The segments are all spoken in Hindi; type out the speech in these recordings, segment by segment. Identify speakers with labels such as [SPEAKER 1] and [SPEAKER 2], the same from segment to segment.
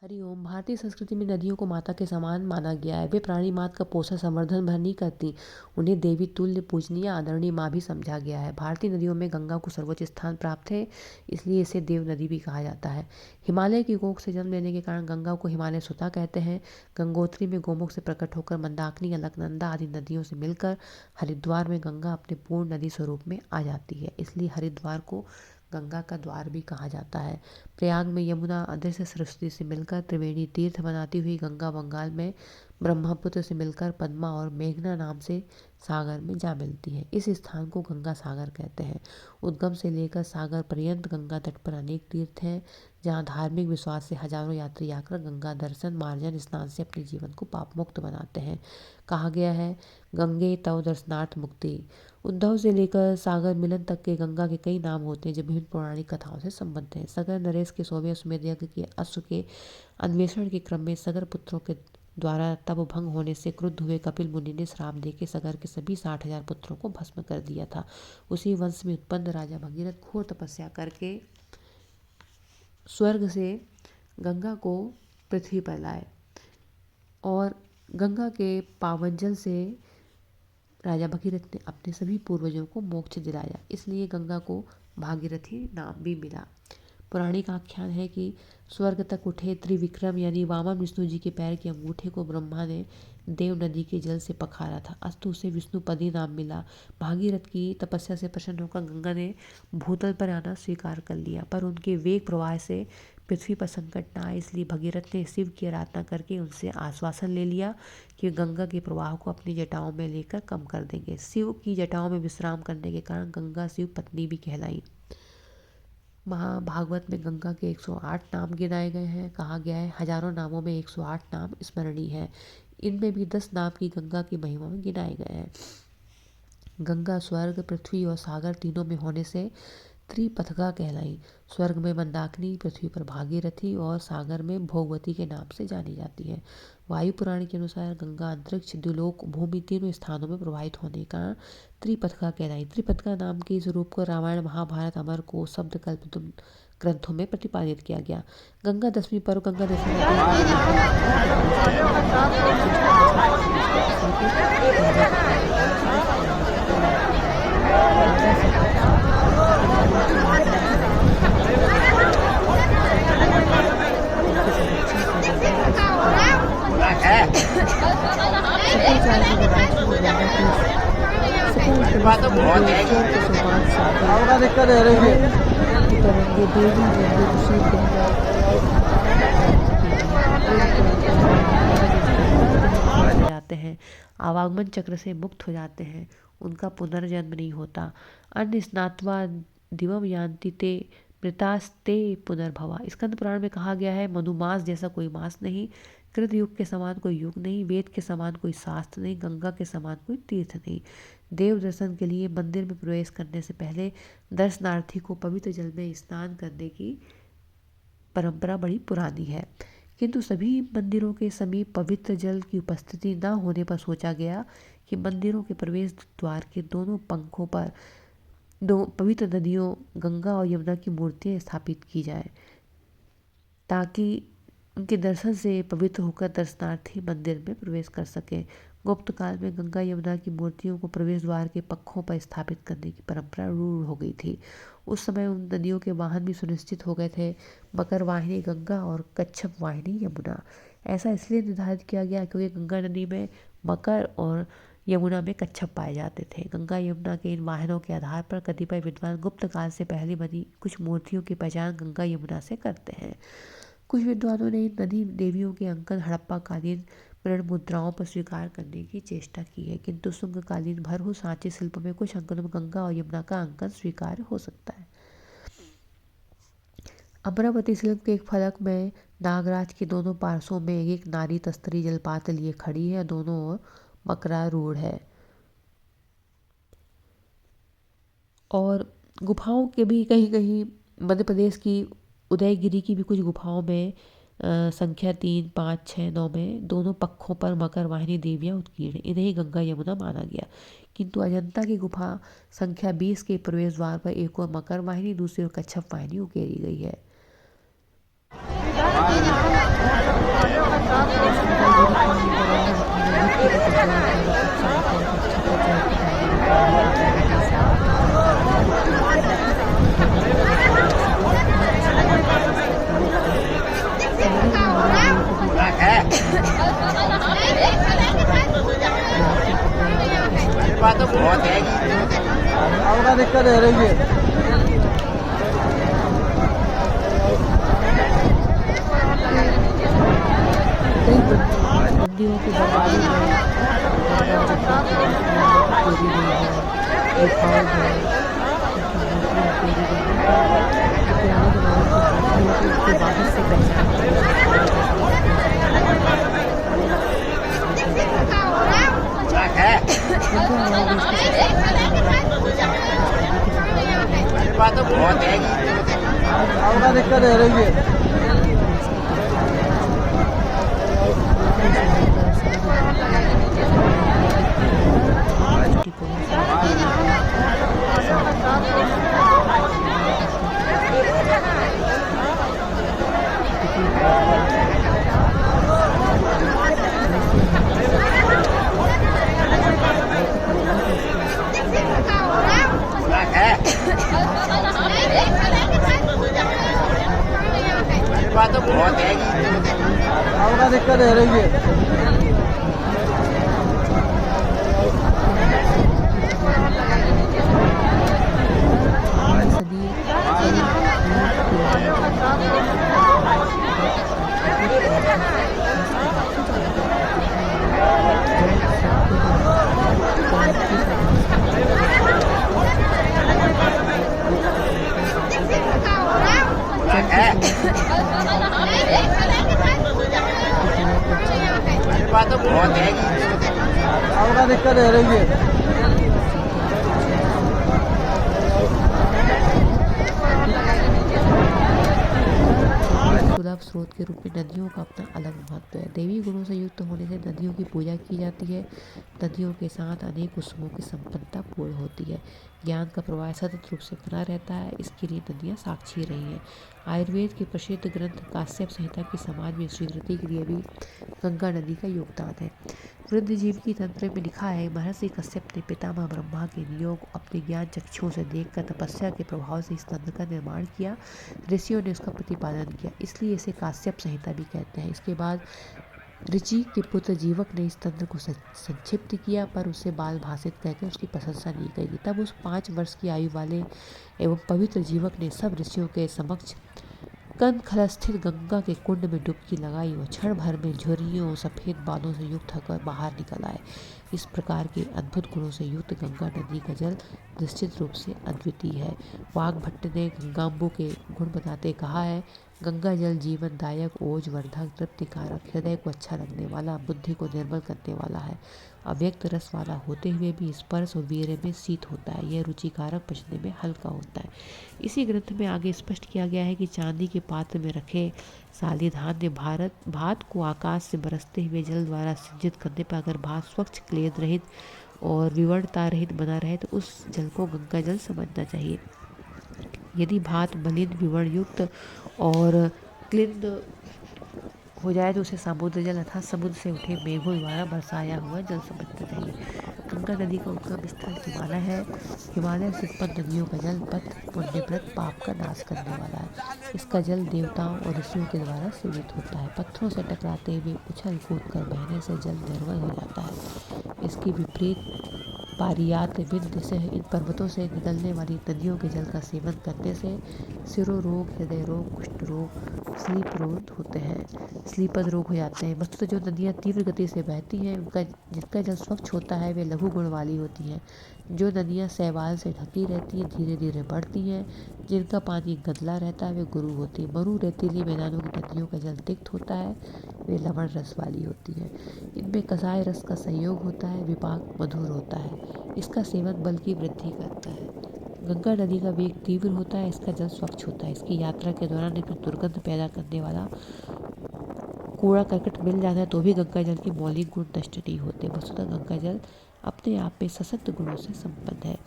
[SPEAKER 1] हरिओम। भारतीय संस्कृति में नदियों को माता के समान माना गया है। वे प्राणी मात्र का पोषण संवर्धन भर नहीं करती, उन्हें देवी तुल्य पूजनीय आदरणीय माँ भी समझा गया है। भारतीय नदियों में गंगा को सर्वोच्च स्थान प्राप्त है, इसलिए इसे देव नदी भी कहा जाता है। हिमालय की कोख से जन्म लेने के कारण गंगा को हिमालय सुता कहते हैं। गंगोत्री में गोमुख से प्रकट होकर मंदाकिनी, अलकनंदा आदि नदियों से मिलकर हरिद्वार में गंगा अपने पूर्ण नदी स्वरूप में आ जाती है, इसलिए हरिद्वार को गंगा का द्वार भी कहा जाता है। प्रयाग में यमुना अदृश्य सरस्वती से मिलकर त्रिवेणी तीर्थ बनाती हुई गंगा बंगाल में ब्रह्मपुत्र से मिलकर पद्मा और मेघना नाम से सागर में जा मिलती है। इस स्थान को गंगा सागर कहते हैं। उद्गम से लेकर सागर पर्यंत गंगा तट पर अनेक तीर्थ हैं, जहाँ धार्मिक विश्वास से हजारों यात्री आकर गंगा दर्शन, मार्जन, स्नान से अपने जीवन को पाप मुक्त बनाते हैं। कहा गया है, गंगे तव दर्शनार्थ मुक्ति। उद्धव से लेकर सागर मिलन तक के गंगा के कई नाम होते हैं जो विभिन्न पौराणिक कथाओं से संबद्ध हैं। सगर नरेश के 100वें अश्वमेध यज्ञ के अश्व के अन्वेषण के क्रम में सगर पुत्रों के द्वारा तप भंग होने से क्रुद्ध हुए कपिल मुनि ने श्राप देके सगर के सभी 60,000 पुत्रों को भस्म कर दिया था। उसी वंश में उत्पन्न राजा भगीरथ घोर तपस्या करके स्वर्ग से गंगा को पृथ्वी पर लाए और गंगा के पावन जल से राजा भगीरथ ने अपने सभी पूर्वजों को मोक्ष दिलाया, इसलिए गंगा को भागीरथी नाम भी मिला। पौराणिक आख्यान है कि स्वर्ग तक उठे त्रिविक्रम यानी वामन विष्णु जी के पैर के अंगूठे को ब्रह्मा ने देव नदी के जल से पखारा था, अस्तु उसे विष्णुपदी नाम मिला। भागीरथ की तपस्या से प्रसन्न होकर गंगा ने भूतल पर आना स्वीकार कर लिया, पर उनके वेग प्रवाह से पृथ्वी पर संकट न आए, इसलिए भगीरथ ने शिव की आराधना करके उनसे आश्वासन ले लिया कि गंगा के प्रवाह को अपनी जटाओं में लेकर कम कर देंगे। शिव की जटाओं में विश्राम करने के कारण गंगा शिव पत्नी भी कहलाई। महाभागवत में गंगा के 108 नाम गिनाए गए हैं। कहा गया है, हजारों नामों में 108 नाम स्मरणीय हैं। इनमें भी 10 नाम की गंगा की महिमा में गिनाए गए हैं। गंगा स्वर्ग, पृथ्वी और सागर तीनों में होने से त्रिपथगा कहलाई। स्वर्ग में मंदाकिनी, पृथ्वी पर भागीरथी और सागर में भोगवती के नाम से जानी जाती है। वायु पुराण के अनुसार गंगा अंतरिक्ष, द्युलोक, भूमि तीनों स्थानों में प्रवाहित होने के कारण त्रिपथगा कहलाई। त्रिपथगा नाम के इस रूप को रामायण, महाभारत, अमर को शब्द कल्प ग्रंथों में प्रतिपादित किया गया। गंगा दशमी पर्व गंगा दशमी जाते हैं, आवागमन चक्र से मुक्त हो जाते हैं, उनका पुनर्जन्म नहीं होता। अन्य स्नात्वा दिवम यान्ति ते मृतास्ते पुनर्भवा। स्कंद पुराण में कहा गया है, मधुमास जैसा कोई मास नहीं, कृत युग के समान कोई युग नहीं, वेद के समान कोई शास्त्र नहीं, गंगा के समान कोई तीर्थ नहीं। देव दर्शन के लिए मंदिर में प्रवेश करने से पहले दर्शनार्थी को पवित्र जल में स्नान करने की परंपरा बड़ी पुरानी है, किंतु सभी मंदिरों के समीप पवित्र जल की उपस्थिति न होने पर सोचा गया कि मंदिरों के प्रवेश द्वार के दोनों पंखों पर दो पवित्र नदियों गंगा और यमुना की मूर्तियां स्थापित की जाए, ताकि उनके दर्शन से पवित्र होकर दर्शनार्थी मंदिर में प्रवेश कर सकें। गुप्त काल में गंगा यमुना की मूर्तियों को प्रवेश द्वार के पक्षों पर स्थापित करने की परंपरा रूढ़ हो गई थी। उस समय उन नदियों के वाहन भी सुनिश्चित हो गए थे, मकर वाहिनी गंगा और कच्छप वाहिनी यमुना। ऐसा इसलिए निर्धारित किया गया क्योंकि गंगा नदी में मकर और यमुना में कच्छप पाए जाते थे। गंगा यमुना के इन वाहनों के आधार पर कतिपय विद्वान गुप्त काल से पहले बनी कुछ मूर्तियों की पहचान गंगा यमुना से करते हैं। कुछ विद्वानों ने इन नदी देवियों के अंकन हड़प्पा कालीन मृण मुद्राओं पर स्वीकार करने की चेष्टा की है, किंतु शुंग कालीन भरहु सांची शिल्प में कुछ अंकनों में गंगा और यमुना का अंकन स्वीकार्य हो सकता है। अमरावती शिल्प के एक फलक में नागराज के दोनों पार्श्वों में एक नारी तस्तरी जलपात्र लिए खड़ी है, दोनों ओर मकरा रूढ़ है। और गुफाओं के भी कहीं कहीं मध्य प्रदेश की उदयगिरी की भी कुछ गुफाओं में संख्या 3, 5, 6, 9 में दोनों पक्षों पर मकर वाहिनी देवियां उत्कीर्ण, इन्हें गंगा यमुना माना गया। किंतु अजंता की गुफा संख्या 20 के प्रवेश द्वार पर एक और मकर वाहिनी, दूसरी ओर कच्छप वाहिनी उकेरी गई है।
[SPEAKER 2] बात तो बहुत है
[SPEAKER 3] आपका दिक्कत है रही है।
[SPEAKER 1] कई मंदिरों की बर्बादी में गंगा जमुना की मूर्तियाँ उकेरी गई है, गुफाओं में उनकी मूर्तियाँ उकेरी गई हैं। पर जो पुराने ज़माने की मूर्तियाँ हैं तो उनके वाहन से पहचान करी जाती है, जैसे कि गंगा जी में नहाने वालों ने देखा है कि गंगा जी का रूप
[SPEAKER 2] है।
[SPEAKER 1] गंगा हमारे देश की सबसे बड़ी नदी है। हमारे शास्त्रों में इस नदी के संबंध में अनेक
[SPEAKER 2] अरे बात तो बहुत है
[SPEAKER 1] आज भी
[SPEAKER 3] आपका दिक्कत है रही है।
[SPEAKER 1] लोग इसकी कल्पना करना चाहते हैं। पोखरे से लेकर समुद्र तक की यात्रा कहता है कि तीन नदियों को विभिन्न दृष्टिकोणों से देखा गया है। इनकी सार्थकता को साकार करने के लिए गंगा के जैसे धार्मिक महत्व सांस्कृतिक महत्व और प्रतिकूल परिस्थितियों का अनुकूल संतुलन सुनिश्चित है। दूसरे यहाँ की शक्ति और आध्यात्मिक महत्व को देखकर भौतिक युग में भी इसके असाध्य नीति को देखा जा सकता है।
[SPEAKER 2] है।
[SPEAKER 1] इतिहासकार से ऐसे कथन सिद्ध होता है कि गंगा नदी का रूप
[SPEAKER 2] अरे बात तो बहुत है
[SPEAKER 1] पहले एक
[SPEAKER 3] आपका दिक्कत है रही है।
[SPEAKER 1] कवि कहते हैं कि पृथ्वी पर जल जल होना ही अपने आप से अलौकिक है। यदि दिखाई जाए तो गंगा अलौकिक होती है। पानी सदी सलिल दूध पिलाए जल अमृत अद्भुत अद्भुत और रस पदार्थ तो जाना जाता है। गंगा नदी जल सद्गुण पदार्थों का नाश करती है। जैसे कि विष्णु चतुर्थ अध्याय में अमृत के जल पर गंगा जल का वर्णन है। जल की सेवा से तात्पर्य है कि यह जल आपके हृदय को अच्छा रखने में
[SPEAKER 2] अरे बात तो बहुत है
[SPEAKER 1] मदद करता है। जल की
[SPEAKER 3] आपका
[SPEAKER 1] सेवा
[SPEAKER 3] दिक्कत है रही है।
[SPEAKER 1] शीतल पोषण संपन्न और शुद्ध प्रदान करती है। प्रकृति से मिलता जुलता है। जल के सुलभ स्रोत के रूप में नदियों का अपना अलग महत्व है। देवी गुणों से युक्त होने से नदियों की पूजा की जाती है। नदियों के साथ अनेक उत्सवों की संपन्नता पूर्ण होती है। ज्ञान का प्रवाह सतत रूप से बना रहता है। इसके लिए नदियाँ साक्षी रही हैं। आयुर्वेद के प्रसिद्ध ग्रंथ काश्यप संहिता की समाज में स्वीकृति के लिए भी गंगा नदी का योगदान है। वृद्धजीव की तंत्र में लिखा है, महर्षि कश्यप ने पितामह ब्रह्मा के नियोग अपने ज्ञान चक्षुओं से देखकर तपस्या के प्रभाव से इस तंत्र का निर्माण किया। ऋषियों ने उसका प्रतिपादन किया, इसलिए इसे काश्यप संहिता भी कहते हैं। इसके बाद ऋचि के पुत्र जीवक ने इस तंत्र को संक्षिप्त किया, पर उसे बाल भाषित कहकर उसकी प्रशंसा नहीं करी। तब उस 5 वर्ष की आयु वाले एवं पवित्र जीवक ने सब ऋषियों के समक्ष कंदखल स्थित गंगा के कुंड में डुबकी लगाई और क्षण भर में झुर्रियों और सफ़ेद बालों से युक्त होकर बाहर निकल आए। इस प्रकार के अद्भुत गुणों से युक्त गंगा नदी का जल निश्चित रूप से अद्वितीय है। वाग्भट्ट ने गंगाम्बु के गुण बताते कहा है, गंगा जल जीवनदायक, ओजवर्धक, तृप्तिकारक, हृदय को अच्छा लगने वाला, बुद्धि को निर्मल करने वाला है। अव्यक्त रस वाला होते हुए भी स्पर्श और वीर्य में शीत होता है। यह रुचिकारक, पचने में हल्का होता है। इसी ग्रंथ में आगे स्पष्ट किया गया है कि चांदी के पात्र में रखे साली धान्य भात को आकाश से बरसते हुए जल द्वारा सिंचित करने पर अगर भात स्वच्छ, क्लेद रहित और विवर्णता रहित बना रहे तो उस जल को गंगा जल समझना चाहिए। यदि भात मलिन, विवर्ण युक्त और क्लिन्न हो जाए तो उसे समुद्र जल अर्थात समुद्र से उठे मेघों द्वारा बरसाया हुआ जल समझना चाहिए। गंगा नदी का उद्गम स्थल हिमालय है। हिमालय से उत्पन्न नदियों का जल पथ, पुण्यव्रत, पाप का नाश करने वाला है। इसका जल देवताओं और ऋषियों के द्वारा सेवित होता है। पत्थरों से टकराते हुए उछल कूद कर बहने से जल निर्मल हो जाता है। इसकी विपरीत पारियात, विंध्य से इन पर्वतों से निकलने वाली नदियों के जल का सेवन करने से सिरो रोग, हृदय रोग, कुष्ठ रोग, स्लीप रोग होते हैं, स्लीपद रोग हो जाते हैं। वस्तुतः जो नदियाँ तीव्र गति से बहती हैं जिनका जल स्वच्छ होता है वे लघु गुण वाली होती हैं। जो नदियाँ शैवाल से ढकी रहती हैं धीरे धीरे बढ़ती हैं। जिनका पानी गंदला रहता है वे गुरु होती है। मरु रेतीली मैदानों की नदियों का जल तिक्त होता है, वे लवण रस वाली होती हैं। इनमें कसाय रस का संयोग होता है, विपाक मधुर होता है। इसका सेवन बल की वृद्धि करता है। गंगा नदी का वेग तीव्र होता है, इसका जल स्वच्छ होता है। इसकी यात्रा के दौरान एक दुर्गंध पैदा करने वाला कूड़ा करकट मिल जाता है तो भी गंगा जल के मौलिक गुण नष्ट नहीं होते। वस्तुतः गंगा जल अपने आप में सशक्त गुणों से संपन्न है।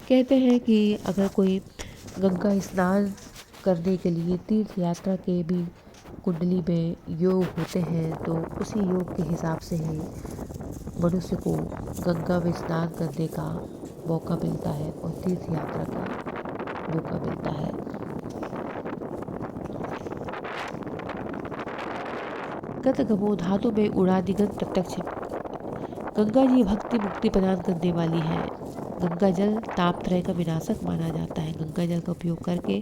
[SPEAKER 1] कहते हैं कि अगर कोई गंगा स्नान करने के लिए तीर्थ यात्रा के भी कुंडली में योग होते हैं तो उसी योग के हिसाब से ही मनुष्य को गंगा में स्नान करने का मौका मिलता है और तीर्थ यात्रा का मौका मिलता है। गत गमो धातु में उड़ादिगत प्रत्यक्ष गंगा जी भक्ति मुक्ति प्रदान करने वाली है। गंगा जल ताप त्रय का विनाशक माना जाता है। गंगा जल का उपयोग करके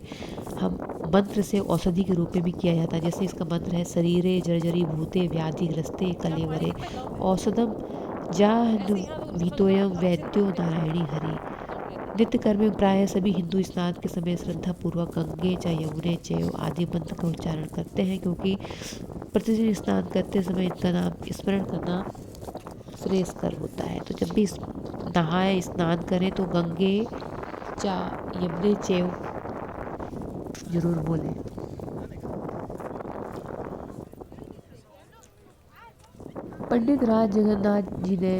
[SPEAKER 1] हम मंत्र से औषधि के रूप में भी किया जाता है। जैसे इसका मंत्र है शरीरे जर्जरी भूते व्याधिग्रस्ते कलेवरे औषधम जाह्नवीतोयम वैद्यो नारायणी हरि। नित्य कर्म में प्राय सभी हिंदू स्नान के समय श्रद्धा पूर्वक गंगे च यमुने चैव आदि मंत्र का उच्चारण करते हैं, क्योंकि प्रतिदिन स्नान करते समय इनका नाम स्मरण करना श्रेयस्कर होता है। तो जब भी नहाए स्नान करें तो गंगे चा यमुने चैव जरूर बोलें। पंडित राज जगन्नाथ जी ने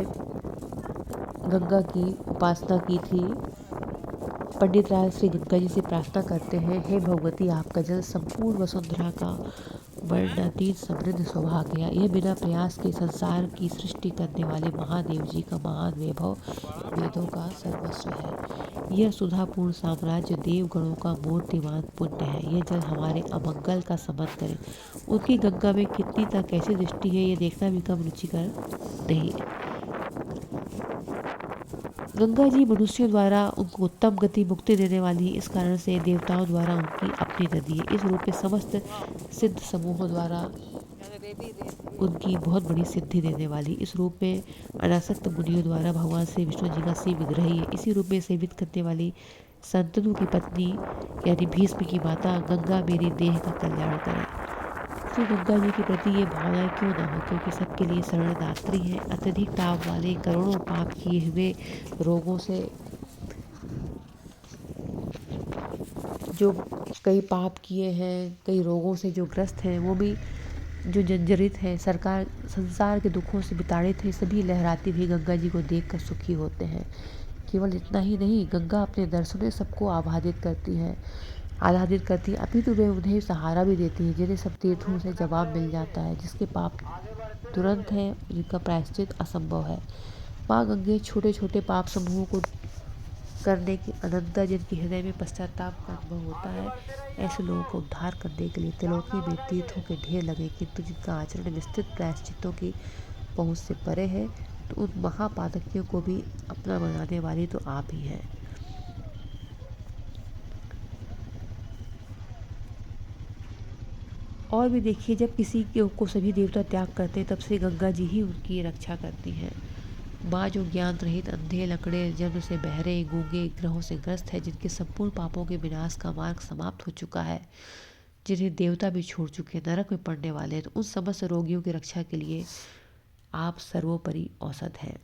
[SPEAKER 1] गंगा की उपासना की थी। पंडित राज श्री गंगा जी से प्रार्थना करते हैं, हे भगवती आपका जल संपूर्ण वसुंधरा का वर्णनातीत समृद्ध सौभाग्य है। यह बिना प्रयास के संसार की सृष्टि करने वाले महादेव जी का महान वैभव वेदों का सर्वस्व है। यह सुधापूर्ण साम्राज्य देवगणों का मूर्तिमान पुण्य है। यह जल हमारे अमंगल का समन करे। उनकी गंगा में कितनी तक कैसी दृष्टि है, यह देखना भी कम रुचिकर नहीं है। गंगा जी मनुष्यों द्वारा उनको उत्तम गति मुक्ति देने वाली, इस कारण से देवताओं द्वारा उनकी अपनी नदी है। इस रूप में समस्त सिद्ध समूहों द्वारा उनकी बहुत बड़ी सिद्धि देने वाली, इस रूप में अनासक्त मुनियों द्वारा भगवान श्री विष्णु जी का श्री विग्रह है। इसी रूप में सेवित करने वाली संतनु की पत्नी यानी भीष्म की माता गंगा मेरी देह का कल्याण करे। श्री गंगा जी के प्रति ये भावनाएं क्यों ना हो, क्योंकि सबके लिए शरणदात्री है। अत्यधिक ताप वाले करोड़ों पाप किए हुए रोगों से, जो कई पाप किए हैं, कई रोगों से जो ग्रस्त हैं, वो भी जो जर्जरित है, संसार के दुखों से विताड़ित है, सभी लहराती हुई गंगा जी को देखकर सुखी होते हैं। केवल इतना ही नहीं, गंगा अपने दर्शनों सबको आह्लादित करती है, अपितु वे उन्हें सहारा भी देती है, जिन्हें सब तीर्थों से जवाब मिल जाता है, जिसके पाप तुरंत है, जिनका प्रायश्चित असंभव है। माँ गंगे छोटे छोटे पाप समूहों को करने की अनंतर जिनके हृदय में पश्चाताप का अनुभव होता है, ऐसे लोगों को उद्धार करने के लिए त्रिलोकी में तीर्थों के ढेर लगे, किंतु जिनका आचरण विस्तृत प्रायश्चितों की पहुँच से परे है, तो उन महापातकियों को भी अपना बनाने वाली तो आप ही हैं। और भी देखिए, जब किसी को सभी देवता त्याग करते हैं, तब से गंगा जी ही उनकी रक्षा करती हैं। माँ जो ज्ञान रहित अंधे लकड़े जन्म से बहरे गूंगे ग्रहों से ग्रस्त है, जिनके संपूर्ण पापों के विनाश का मार्ग समाप्त हो चुका है, जिन्हें देवता भी छोड़ चुके, नरक में पड़ने वाले हैं, तो उन समस्त रोगियों की रक्षा के लिए आप सर्वोपरि औसत हैं।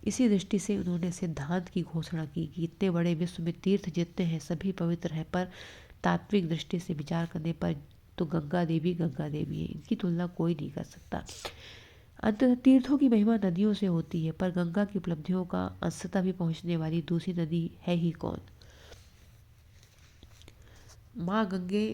[SPEAKER 1] इसी दृष्टि से उन्होंने सिद्धांत की घोषणा की कि इतने बड़े विश्व में तीर्थ जितने हैं सभी पवित्र हैं, पर तात्विक दृष्टि से विचार करने पर तो गंगा देवी है, इनकी तुलना कोई नहीं कर सकता। अंततः तीर्थों की महिमा नदियों से होती है, पर गंगा की उपलब्धियों का अंशतः भी पहुंचने वाली दूसरी नदी है ही कौन। माँ गंगे